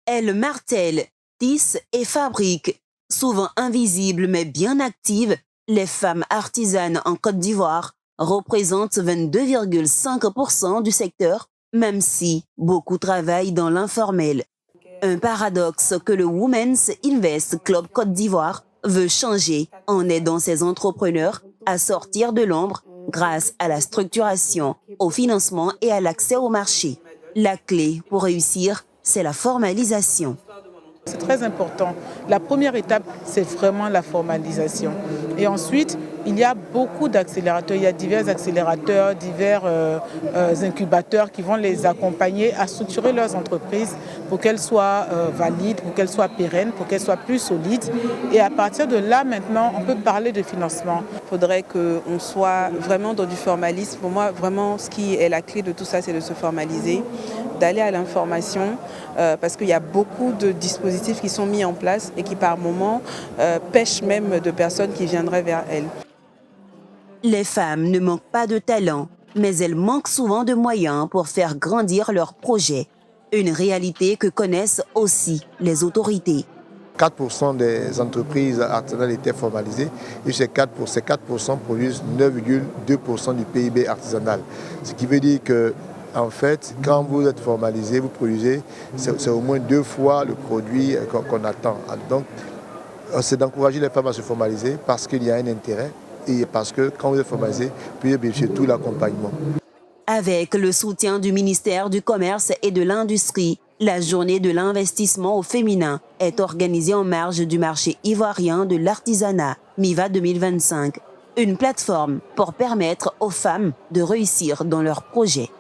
Elles martèlent, tissent et fabriquent. Souvent invisibles mais bien actives, les femmes artisanes en Côte d'Ivoire représentent 22,5% du secteur, même si beaucoup travaillent dans l'informel. Un paradoxe que le Women's Invest Club Côte d'Ivoire veut changer en aidant ses entrepreneurs à sortir de l'ombre grâce à la structuration, au financement et à l'accès au marché. La clé pour réussir, c'est la formalisation. C'est très important. La première étape, c'est vraiment la formalisation. Et ensuite, il y a beaucoup d'accélérateurs. Il y a divers accélérateurs, divers incubateurs qui vont les accompagner à structurer leurs entreprises pour qu'elles soient valides, pour qu'elles soient pérennes, pour qu'elles soient plus solides. Et à partir de là, maintenant, on peut parler de financement. Il faudrait qu'on soit vraiment dans du formalisme. Pour moi, vraiment, ce qui est la clé de tout ça, c'est de se formaliser, d'aller à l'information, parce qu'il y a beaucoup de dispositifs qui sont mis en place et qui, par moments, pêchent même de personnes qui viendraient vers elles. Les femmes ne manquent pas de talent, mais elles manquent souvent de moyens pour faire grandir leurs projets. Une réalité que connaissent aussi les autorités. 4% des entreprises artisanales étaient formalisées et ces 4% produisent 9,2% du PIB artisanal. Ce qui veut dire que, en fait, quand vous êtes formalisé, vous produisez, c'est au moins 2 fois le produit qu'on attend. Donc, c'est d'encourager les femmes à se formaliser parce qu'il y a un intérêt et parce que quand vous êtes formalisé, vous pouvez bénéficier de tout l'accompagnement. Avec le soutien du ministère du Commerce et de l'Industrie, la journée de l'investissement au féminin est organisée en marge du marché ivoirien de l'artisanat MIVA 2025, une plateforme pour permettre aux femmes de réussir dans leurs projets.